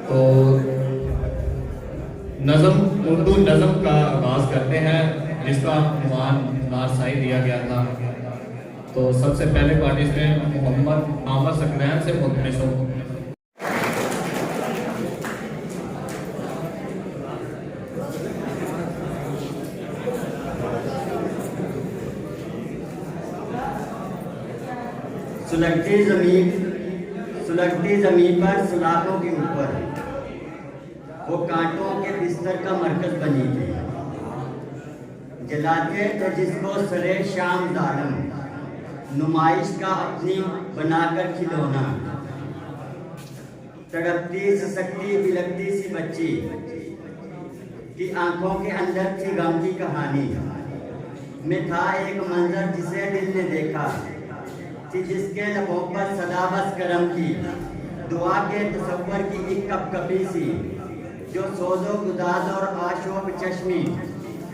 तो नज़म उर्दू नज़म का आगाज़ करते हैं जिसका उन्वान नारसाई दिया गया था। तो सबसे पहले पार्टिसिपेंट मोहम्मद आमर सकलैन से मुल्तमिस हो। सुलगती जमीन पर सुलाखों के ऊपर वो कांटों के बिस्तर का मरकज बनी थी। जलाते थे जिसको सरे शाम जालिम, नुमाइश का अपनी बनाकर खिलौना। तड़पती ससकती बिलकती सी बच्ची की आंखों के अंदर थी गम की कहानी। में था एक मंजर जिसे दिल ने देखा कि जिसके लबों पर सदा बस करम की दुआ के तसव्वुर की एक कपकपी सी, जो सोजो गुदाज और आशोब चश्मी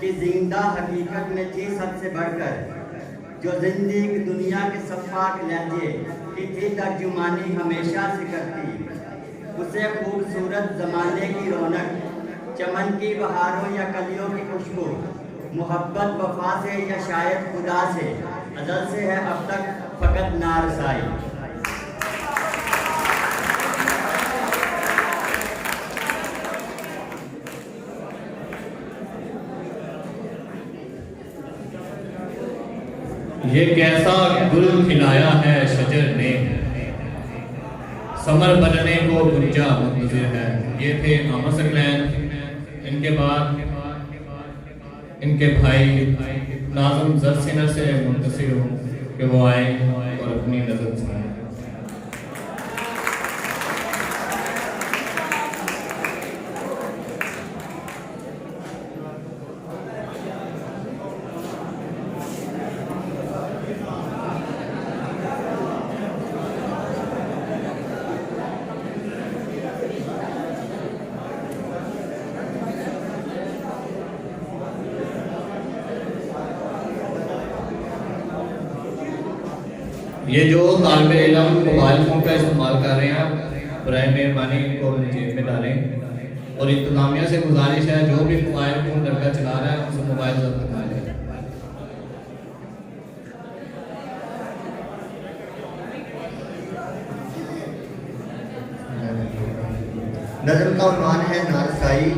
की जिंदा हकीकत में थी सबसे बढ़कर, जो जिंदगी दुनिया के सफ़ाक लहजे की थी तर्जुमानी हमेशा से करती। उसे खूबसूरत ज़माने की रौनक, चमन की बहारों या कलियों की खुशबू, मोहब्बत वफा से या शायद खुदा से, अज़ल से है अब तक फ़कत नारसाई। ये कैसा गुल खिलाया है शजर ने, समर बनने को गुंजा मुंतज़िर है। ये थे आमर सकलैन। इनके बाद इनके भाई नाज़म ज़रसिनर से मुंतज़िर हूँ कि वो आए और अपनी नज़र सुनाएं। ये जो तालिब इल्म मोबाइल फ़ोन का इस्तेमाल कर रहे हैं, बराए मेहरबानी इनको जेब में डालें। और इंतज़ामिया से गुजारिश है जो भी मोबाइल फ़ोन लड़का चला रहा है उसे मोबाइल जब्त करा लें। नज़म का उन्वान है नारसाई,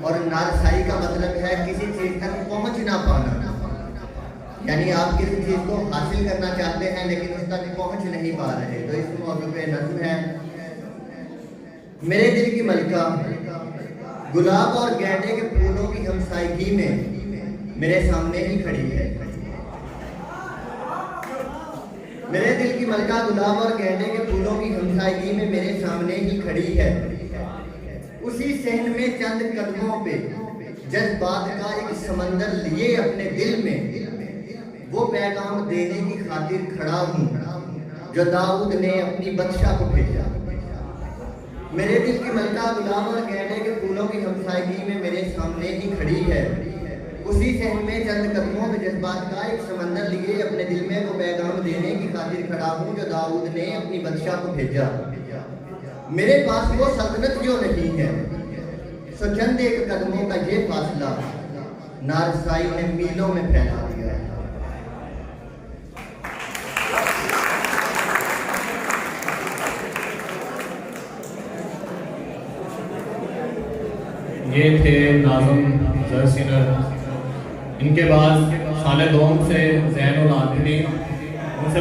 और नारसाई का मतलब है किसी चीज़ तक पहुँच ना पाना। यानी आप किसी चीज़ को हासिल करना चाहते हैं लेकिन उस तक पहुँच नहीं पा रहे। तो इस मौजू पे नज़्म है। मेरे दिल की मलका गुलाब और गेंदे के फूलों की हमसायगी में मेरे सामने ही खड़ी है। मेरे दिल की मलका गुलाब और गेंदे के फूलों की हमसायगी में मेरे सामने ही खड़ी है। उसी सहन में चंद कदमों पे जज्बात का एक समंदर लिए अपने दिल में वो पैगाम देने की खातिर खड़ा हूँ जो दाऊद ने अपनी बदशाह को भेजा। मेरे दिल की मलका गुलाब और गेंदे के फूलों की हमसायगी में मेरे सामने ही खड़ी है। उसी सहन में चंद कदमों में जज्बात का एक समंदर लिए अपने दिल में वो पैगाम देने की खातिर खड़ा हूँ जो दाऊद ने अपनी बदशाह को भेजा। मेरे पास वो सल्तनत जो नहीं है, सो चंद एक कदमों का ये फासला नारसाई ने मीलों में फैला दिया है। ये थे नाज़म ज़रसिनर। इनके बाद खालिदोम से ज़ैनुल आबिदीन, उनसे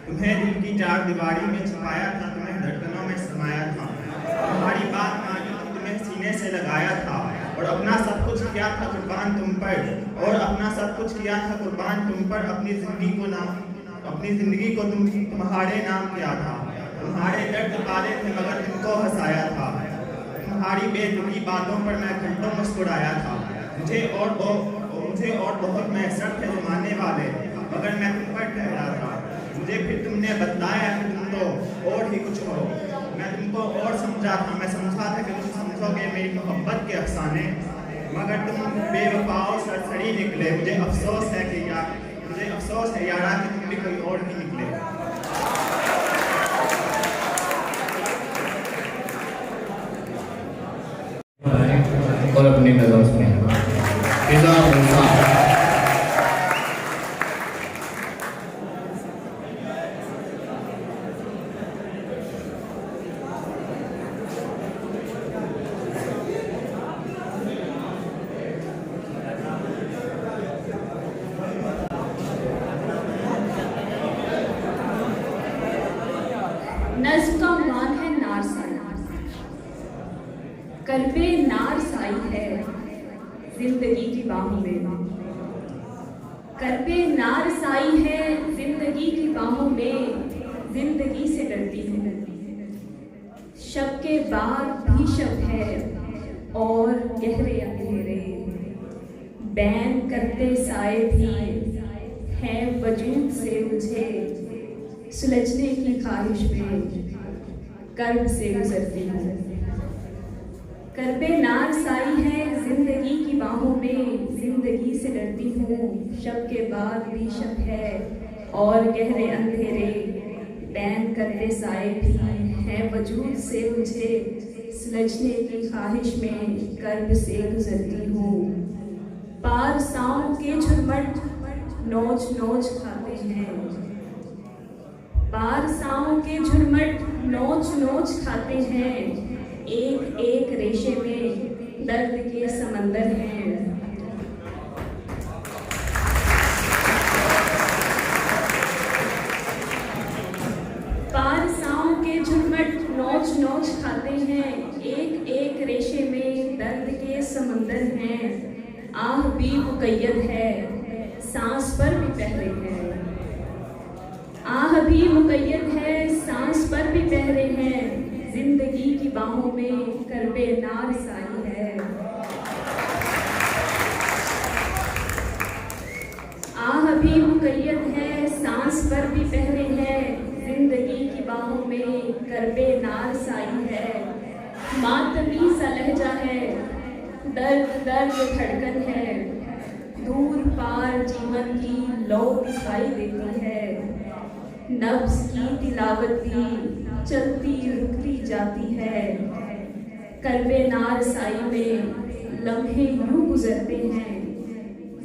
तुम्हें दिल की चार दीवारी में छुपाया था, तुम्हें धड़कनों में समाया था। तुम्हारी बात मानी तो तुम्हें सीने से लगाया था, और अपना सब कुछ किया था कुर्बान तुम पर, और अपना सब कुछ किया था कुर्बान तुम पर। अपनी जिंदगी को तुम्हारे नाम किया था। तुम्हारे दर्द पाले थे मगर तुमको हंसाया था। तुम्हारी बेतुकी बातों पर मैं घंटों मुस्कुराया था। मुझे और बहुत मैसर थे जमाने वाले, मगर मैं तुम पर ठहरा था। मुझे फिर तुमने बतलाया कि तुम तो और ही कुछ हो। मैं तुमको और समझा था, मैं समझा था कि तुम समझोगे मेरी मोहब्बत के अफसाने। मगर तुम बेवफाओ सरसरी निकले। मुझे अफसोस है यारा कि तुम भी कोई और ही निकले। और अपनी नजर सुने फिजा मूसा। नज़्म का मान है नारसाई, कल्बे नारसाई है जिंदगी की बाहों में। कल्बे नारसाई है जिंदगी की बाहों में, जिंदगी से डरती हूँ। शब के बाद भी शब है और गहरे अंधेरे, बैन करते साए भी हैं वजूद से मुझे। सुलझने की ख्वाहिश में कर्ब से गुजरती हूँ। कर्बे नारसाई है जिंदगी की बाहों में, जिंदगी से डरती हूँ। शब के बाद भी शब है और गहरे अंधेरे, बैन करते साए भी हैं वजूद से मुझे। सुलझने की ख्वाहिश में कर्ब से गुजरती हूँ। पारसाओं के झुरमट नोच नोच खाते हैं, पारसाओं के झुरमट नोच नोच खाते हैं। एक एक रेशे में दर्द के समंदर हैं। पारसाओं के झुरमट नोच नोच खाते हैं। एक एक रेशे में दर्द के समंदर हैं। आह भी मुकैयद है, सांस पर भी पहरे हैं। आह भी मुकैयद है, सांस पर भी पहरे हैं। जिंदगी की बाहों में कर्बे नारसाई है। आह भी मुकैयद है, सांस पर भी पहरे हैं। जिंदगी की बाहों में कर्बे नारसाई है। मातमी सा लहजा है, दर्द दर्द धड़कन है। दूर पार जीवन की लौ दिखाई देती है। नब्ज की तिलावत भी चलती रुकती जाती है। कर्बे नारसाई में लम्हे यूं गुजरते हैं।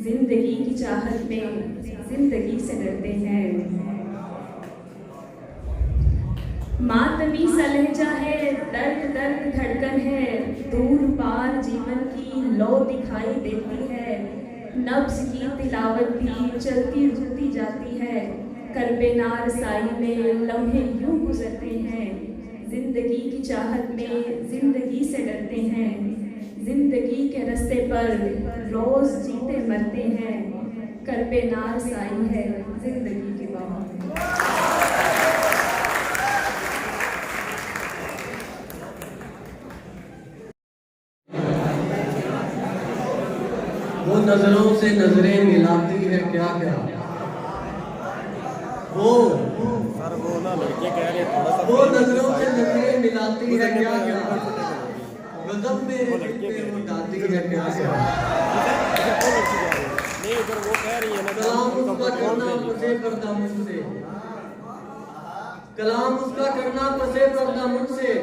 जिंदगी की चाहत में जिंदगी से डरते हैं। मातमी सा लहजा है, दर्द दर्द धड़कन है। दूर पार जीवन की लौ दिखाई देती है। नब्ज की तिलावत भी चलती रुकती जाती है। कर्बे नारसाई में लम्हे यूं गुजरते हैं। जिंदगी की चाहत में जिंदगी से डरते हैं। जिंदगी के रास्ते पर रोज जीते मरते हैं। कर्बे नारसाई है जिंदगी के बाहों में। वो नजरों से नजरें मिलाती है क्या क्या, वो नजरों से नजरें मिलाती है क्या क्या, गजब मेरे दिल पे उठाती है क्या क्या। कलाम उसका करना पसे पर्दा मुझसे, कलाम उसका करना पसे पर्दा मुझसे।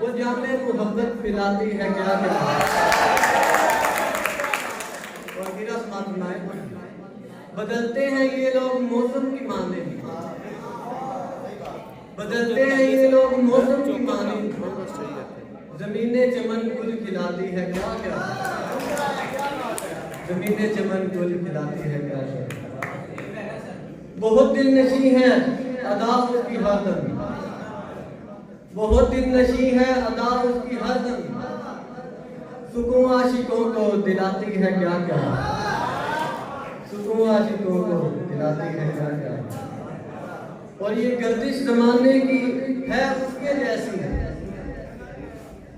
वो जामे मोहब्बत पिलाती है क्या क्या। और गिरा सुनाए, बदलते हैं ये लोग मौसम की माने, बदलते हैं ये लोग मौसम की माने। जमीने चमन गुल खिलाती है क्या क्या, जमीने चमन गुल खिलाती है क्या क्या। बहुत दिल नशी है अदा उसकी हरदम, बहुत दिल नशी है अदा उसकी हरदम। सुकून आशिकों को दिलाती है क्या क्या, सुकून आशिकों को दिलाती है क्या क्या। और ये गर्दिश जमाने की है उसके जैसी,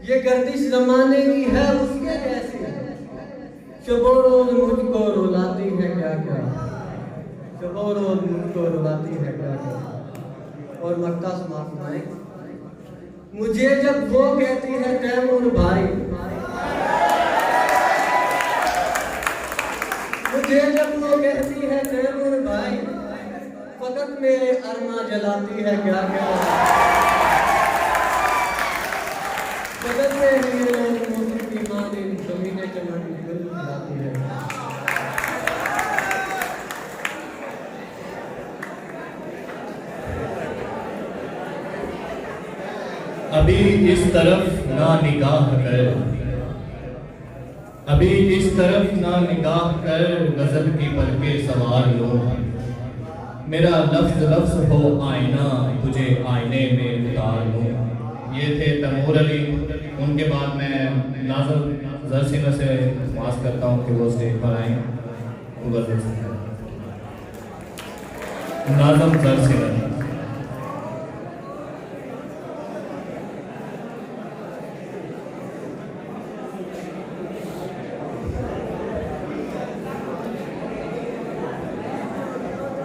ये गर्दिश जमाने की है उसके जैसी। शबो रोज मुझको रुलाती है क्या क्या, शबो रोज मुझको रुलाती है क्या क्या। और मक्का सुनाए, मुझे जब वो कहती है तैमूर भाई, जलाती है क्या क्या। बदलते हैं ये लोग मौसम की माने, जमीने चमन गुल खिलाती है। अभी इस तरफ ना निगाह कर, अभी इस तरफ ना निगाह कर, गजल की पलके सवार लो। मेरा लफ्ज लफ्ज हो आईना, तुझे आईने में उतार लो। ये थे तैमूर अली। उनके बाद मैं नाज़िम ज़रसीना से मास करता हूँ कि वो स्टेज पर आएँ। नाज़िम ज़रसीना।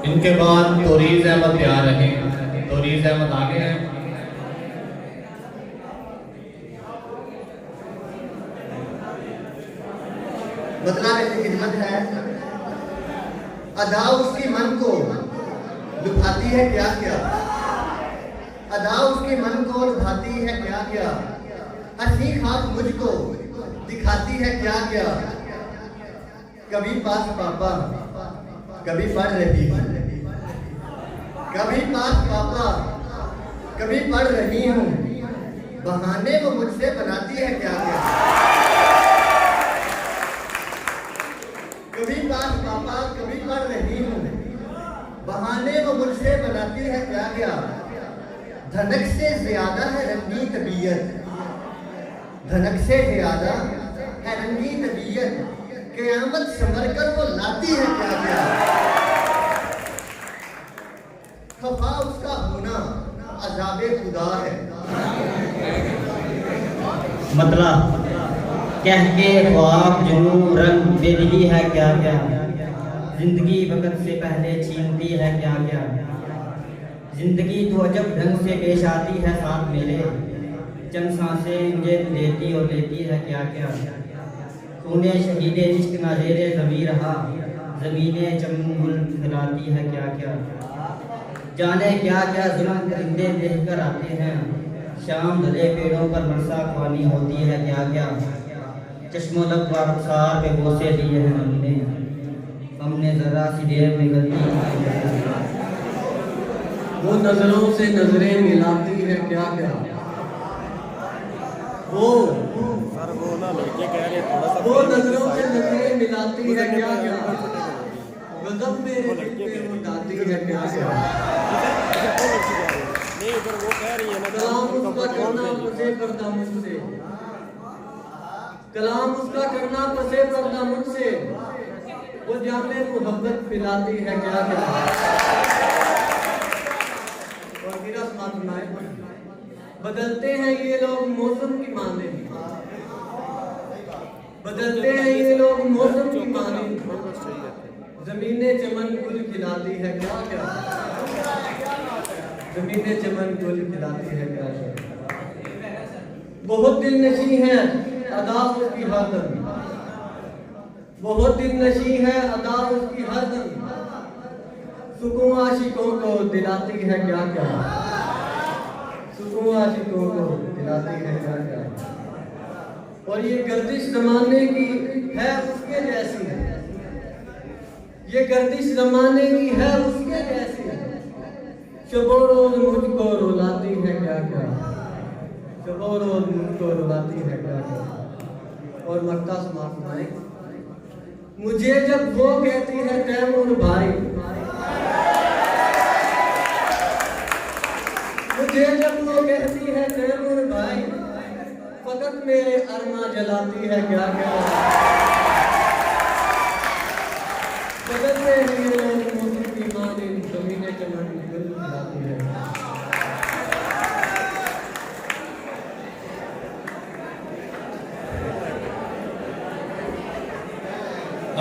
इनके बाद तोरीज़ अहमद तैयार रखें। तोरीज़ अहमद आगे हैं। बदला मेरी खिदमत है, अदा उसकी मन को लुभाती है क्या क्या। अदा उसके मन को लुभाती है क्या क्या। हंसी खाक मुझको दिखाती है क्या क्या। कभी पास पापा कभी पढ़ रही हूँ, कभी पास पापा कभी पढ़ रही हूँ। बहाने वो मुझसे बनाती है क्या क्या। कभी पास पापा कभी पढ़ रही हूँ। बहाने वो मुझसे बनाती है क्या क्या। धनक से ज्यादा है रंगी तबीयत, धनक से ज्यादा है रंगी तबीयत। क़यामत संवर कर वो लाती है क्या क्या। खफा उसका होना अज़ाबे खुदा है। मतलब कह के ख्वाब जुनून रंग बेदिली है क्या क्या। जिंदगी वक्त से पहले छीनती है क्या क्या। जिंदगी तो अजब ढंग से पेश आती है साथ मेरे। चंद सांसें मुझे लेती और लेती है क्या क्या। तूने शहीदे इश्क नाज़ेरे ज़मीं रहा, ज़मीने चमन गुल खिलाती है क्या क्या। जाने क्या क्या जुल्म परिंदे देख कर आते हैं। शाम ढले पेड़ों पर बरसा ख्वानी होती है क्या क्या। चश्मो लब व रुखसार पे बोसे दिए हैं हमने ज़रा सी देर में गलती की है। वो नजरों से नजरें मिलाती है क्या क्या। वो नजरों से नजरें मिलाती है क्या क्या। गजब मेरे दिल पे उठाती है क्या क्या। कलाम उसका करना पसे पर्दा मुझसे, कलाम उसका करना पसे पर्दा मुझसे। वो जामे मोहब्बत पिलाती है क्या क्या। और मेरा साथ सुनाए। बदलते हैं ये लोग मौसम की माने, बदलते हैं ये लोग मौसम की माने। जमीने चमन गुल खिलाती है क्या क्या। जमीने चमन गुल खिलाती है क्या क्या। बहुत दिल नशी है अदा उसकी हरदम, बहुत दिल नशी है अदा उसकी हरदम। सुकून आशिकों को दिलाती है क्या क्या। सुकून आशिकों को दिलाती है क्या क्या। और ये गर्दिश जमाने की है उसके जैसी, ये गर्दिश जमाने की है उसके जैसी। शबो रोज मुझको रुलाती है क्या क्या। शबो रोज मुझको रुलाती है क्या क्या। और मक्का समाप्त भाई। मुझे जब वो कहती है तैमूर भाई, मुझे जब वो कहती है तैमूर भाई। फकत मेरे अरमा जलाती है क्या क्या। बदलते हैं ये लोग मौसम की माने, जमीने चमन गुल खिलाती है।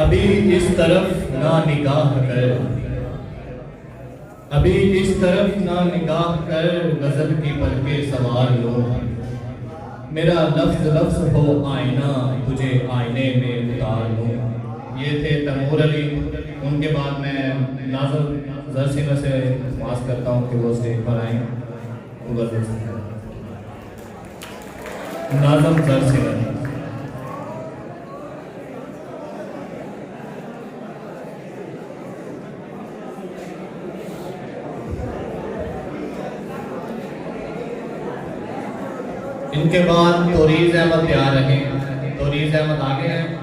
अभी इस तरफ ना निगाह कर, अभी इस तरफ ना निगाह कर, गजल की पलके सवार लो। मेरा लफ्ज लफ्ज हो आईना, तुझे आईने में उतार लो। ये थे तैमूर अली। उनके बाद मैं नाज़िम जरसीना से मास करता हूँ कि वो स्टेज पर आएँ। नाज़म जरसीना। इनके बाद तोरीज़ अहमद तैयार रखें। तोरीज़ अहमद आगे हैं।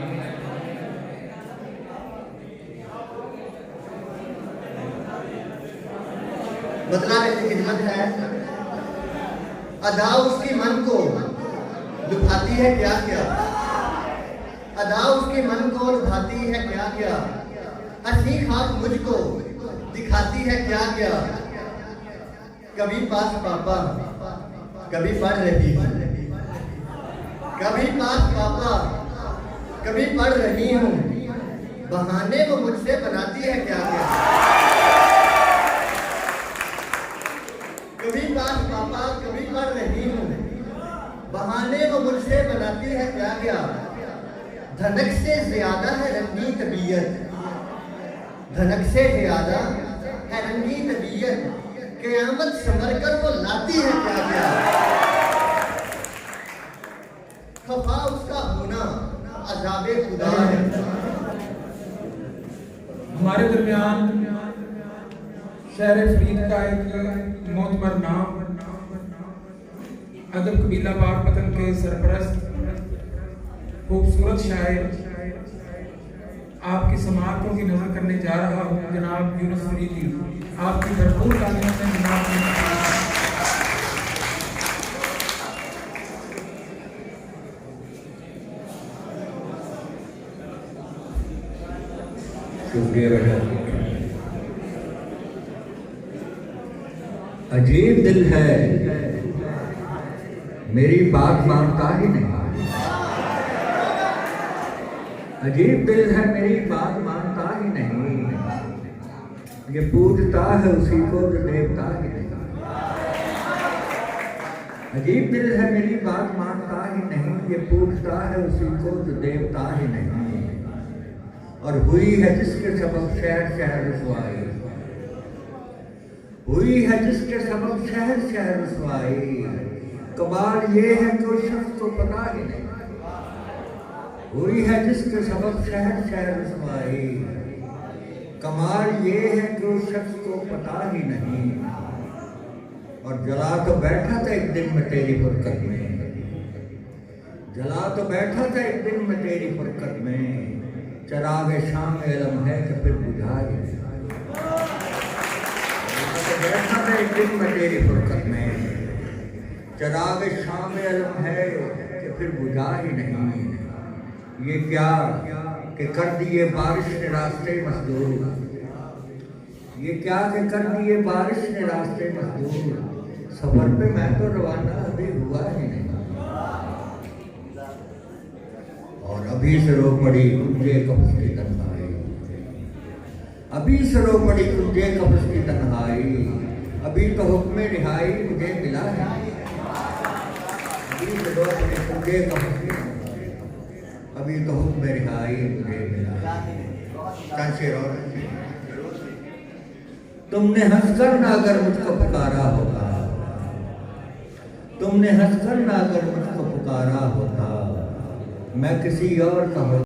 बदला की खिदमत है, अदा उसकी मन को लुभाती है क्या क्या, अदा उसके मन को लुभाती है क्या क्या, हंसी खाक मुझको दिखाती है क्या क्या। कभी पास पापा कभी पढ़ रही हूँ, कभी पास पापा कभी पढ़ रही हूँ, बहाने वो मुझसे बनाती है क्या क्या। कभी पास पापा कभी पढ़ रही हूँ, बहाने वो मुझसे बनाती है क्या क्या। धनक से ज्यादा है रंगी तबीयत, धनक से ज्यादा है रंगी तबीयत, क़यामत संवर कर वो लाती है क्या क्या। खफा उसका होना अज़ाबे खुदा है। हमारे दरमियान शहर फरीद का एक मोतबर नाम, अदब कबीला बाग पतन के सरपरस्त खूबसूरत शायर, आपकी समाअतों की नजर करने जा रहा हूँ जनाब यूनुस फरीदी। आपकी भरपूर तालियों में जनाब शुक्रिया बेटा। अजीब दिल है मेरी बात मानता ही नहीं, अजीब दिल है मेरी बात मानता ही नहीं, ये पूजता है उसी को जो देवता ही नहीं। अजीब दिल है मेरी बात मानता ही नहीं, ये पूजता है उसी को जो देवता ही नहीं। और हुई है जिसके सबब शहर शहर रसवाई, हुई है जिसके सबब शहर शहर रसवाई, कमाल ये है कि उस शख्स को पता ही नहीं। हुई है जिसके सबब शहर शहर रसवाई, कमाल ये है कि उस शख्स को पता ही नहीं। और जला तो बैठा था एक दिन में तेरी फुरकत में, जला तो बैठा था एक दिन में तेरी फुरकत में, चरागे शाम इल्म है कि फिर बुझा ही नहीं। बैठा था एक दिन में तेरी फुरकत में, चरागे शाम इल्म है कि फिर बुझा ही नहीं। ये क्या कि कर दिए बारिश ने रास्ते मजदूर, ये क्या कि कर दिए बारिश ने रास्ते मजदूर, सफर पे मैं तो रवाना अभी हुआ ही नहीं। और अभी से रो पड़ी कुंजे कब्ज की तन्हाई, अभी से रो पड़ी कुंजे कब्ज की तन्हाई, अभी तो हुक्म रिहाई मुझे मिला है। अभी से रो पड़ी कुंजे कब्ज की, अभी तो हुक्म रिहाई मुझे मिला है। तुमने हंसकर ना अगर मुझको पुकारा होता, तुमने हंसकर ना अगर मुझको पुकारा होता, मैं किसी और का होता।